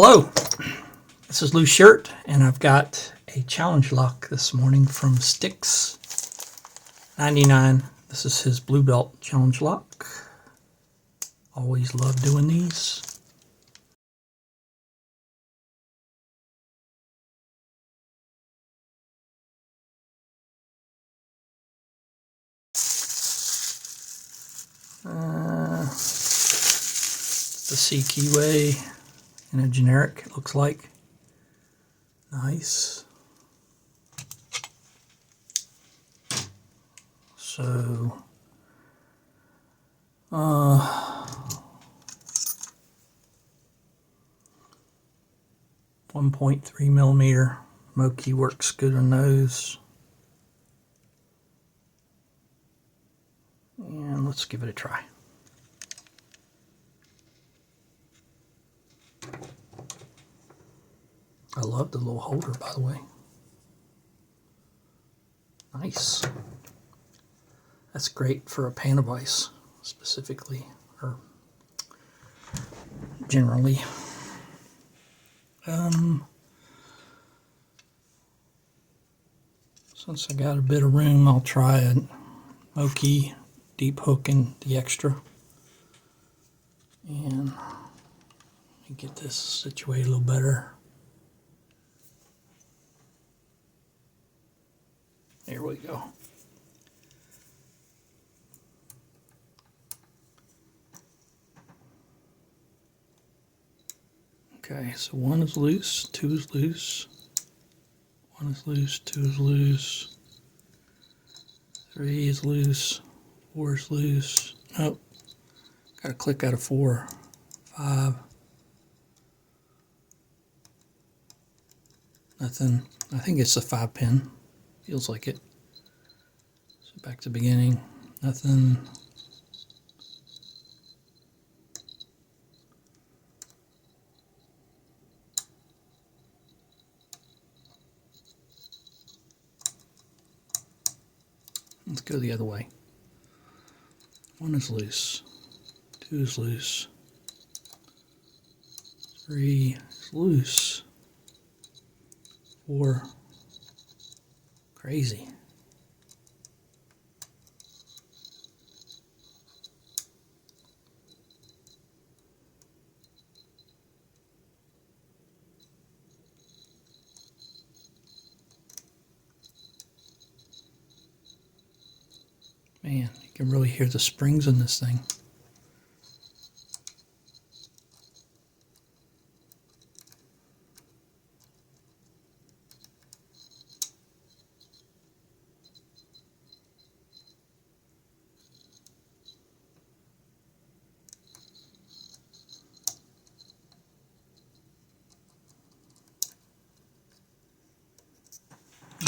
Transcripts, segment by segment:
Hello, this is Loose Shirt, and I've got a challenge lock this morning from Sticks99. This is his Blue Belt challenge lock. Always love doing these. The C keyway in a generic, it looks like. Nice. So, 1.3 millimeter Moki works good on those. And let's give it a try. I love the little holder, by the way. Nice. That's great for a pan of ice, specifically, or generally. Since I got a bit of room, I'll try a Moki deep hook in the extra. And let me get this situated a little better. There we go. Okay, so 1 is loose, 2 is loose, 1 is loose, 2 is loose, 3 is loose, 4 is loose. Nope, got to click out of 4, 5. Nothing. I think it's a 5 pin. Feels like it. So back to the beginning. Nothing. Let's go the other way. 1 is loose. 2 is loose. 3 is loose. 4. Crazy. Man, you can really hear the springs in this thing.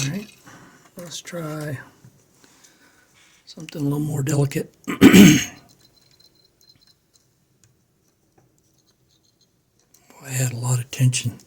All right, let's try something a little more delicate. I had a lot of tension.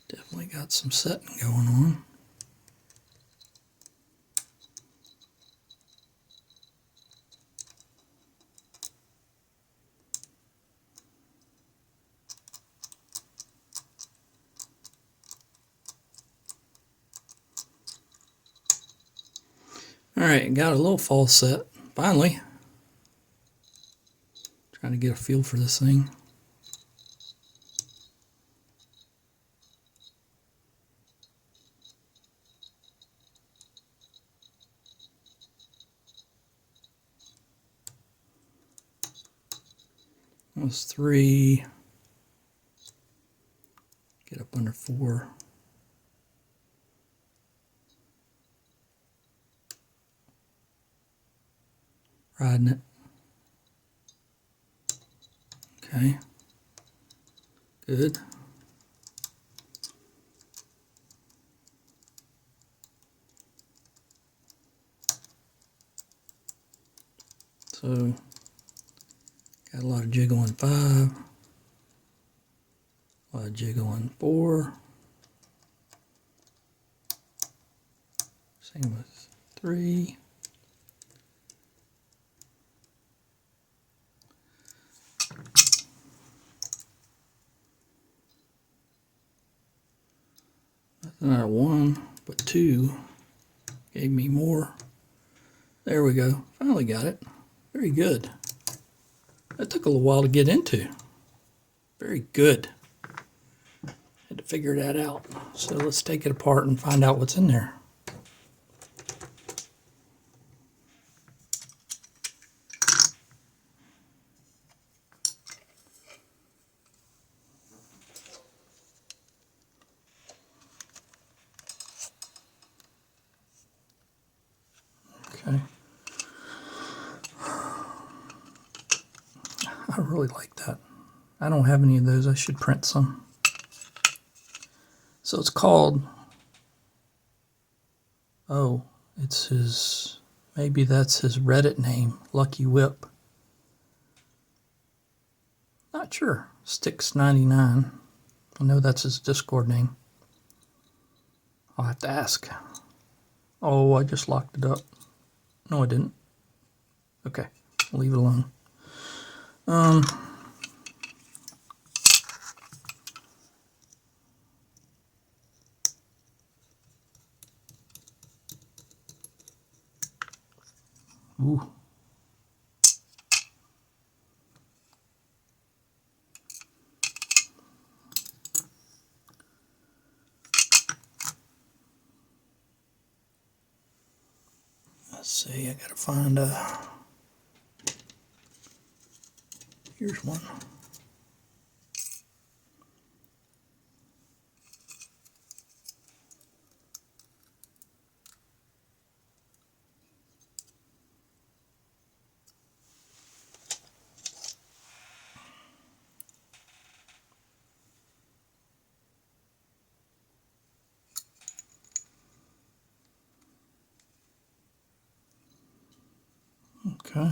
Definitely got some setting going on. Alright, got a little false set, finally. Trying to get a feel for this thing. That was 3. Get up under 4. Riding it. Okay. Good. So got a lot of jiggle in 5, a lot of jiggle in 4. Same with 3. Nothing out of 1, but 2 gave me more. There we go. Finally got it. Very good. That took a little while to get into. Very good. Had to figure that out. So let's take it apart and find out what's in there. Okay. I really like that. I don't have any of those. I should print some. So it's called, oh, it's his, maybe that's his Reddit name, Lucky Whip. Not sure. Sticks99. I know that's his Discord name. I'll have to ask. Oh, I just locked it up. No, I didn't. Okay, I'll leave it alone. Ooh. Let's see, I gotta find here's one. Okay.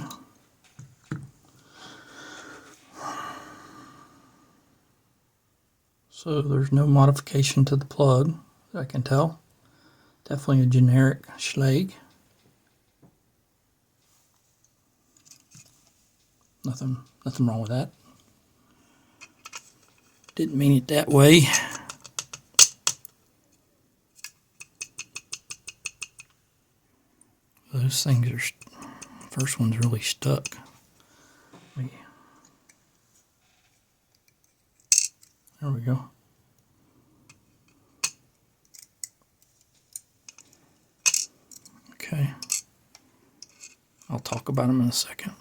So there's no modification to the plug, I can tell. Definitely a generic Schlage. Nothing wrong with that. Didn't mean it that way. Those things are, first one's really stuck. There we go. Okay. I'll talk about them in a second.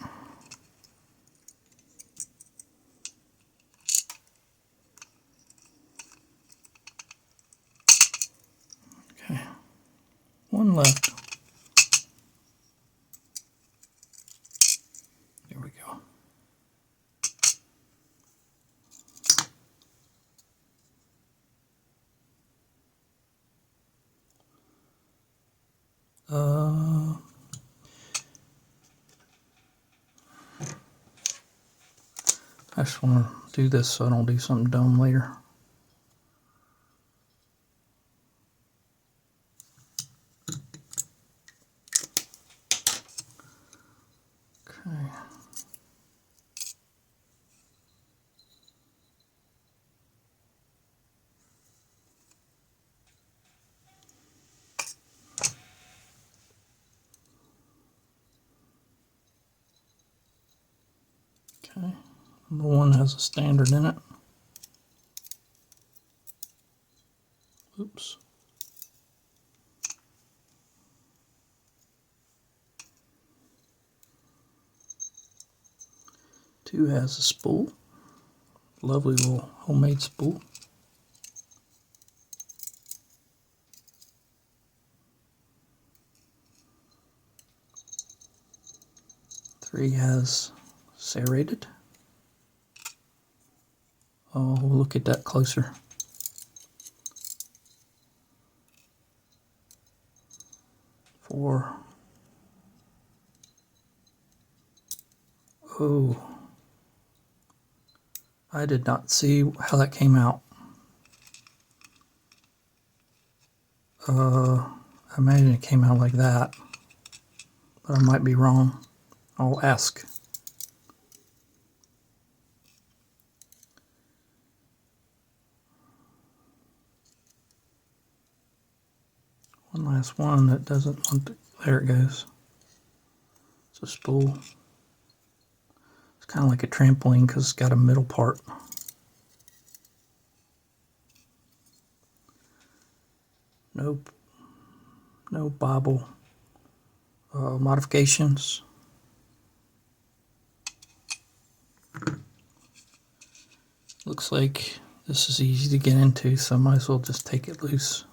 Okay. One left. There we go. I just want to do this so I don't do something dumb later. Okay. Okay. Number 1 has a standard in it. Oops. Two has a spool. Lovely little homemade spool. 3 has serrated. Oh, we'll look at that closer. 4 Oh, I did not see how that came out. I imagine it came out like that, but I might be wrong. I'll ask. One last one that doesn't want to, there it goes. It's a spool. It's kind of like a trampoline because it's got a middle part. Nope. No Bible modifications. Looks like this is easy to get into, so I might as well just take it loose.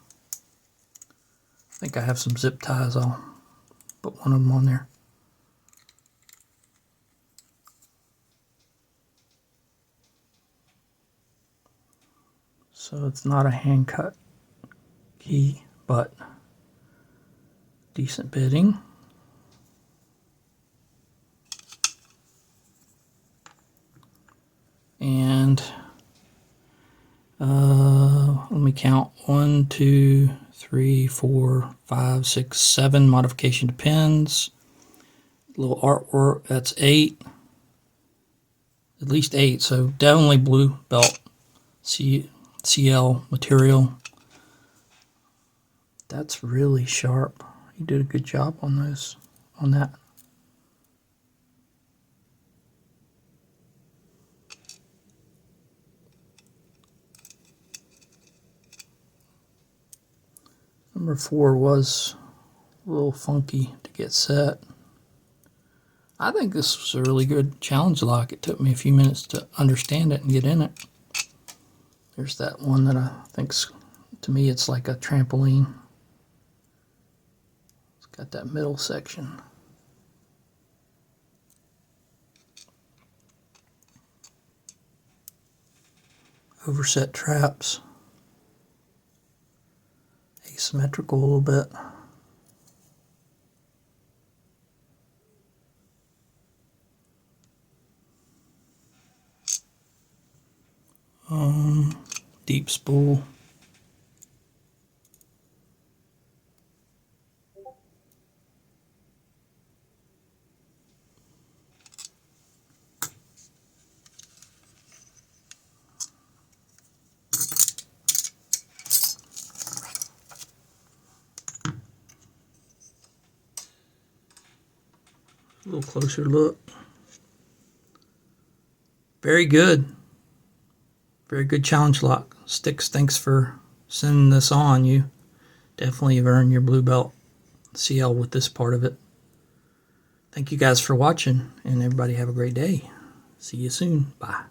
I think I have some zip ties. I'll put one of them on there. So it's not a hand cut key, but decent bitting. And let me count 1, 2, 3, 4, 5, 6, 7 modification to pins. Little artwork, that's 8. At least 8, so definitely blue belt CL material. That's really sharp. You did a good job on those, on that. Number 4 was a little funky to get set. I think this was a really good challenge lock. It took me a few minutes to understand it and get in it. There's that one that I think's, to me, it's like a trampoline. It's got that middle section. Overset traps. Asymmetrical a little bit. Deep spool. A little closer look. Very good. Very good challenge lock. Sticks, thanks for sending this on. You definitely have earned your blue belt CL with this part of it. Thank you guys for watching, and everybody have a great day. See you soon. Bye.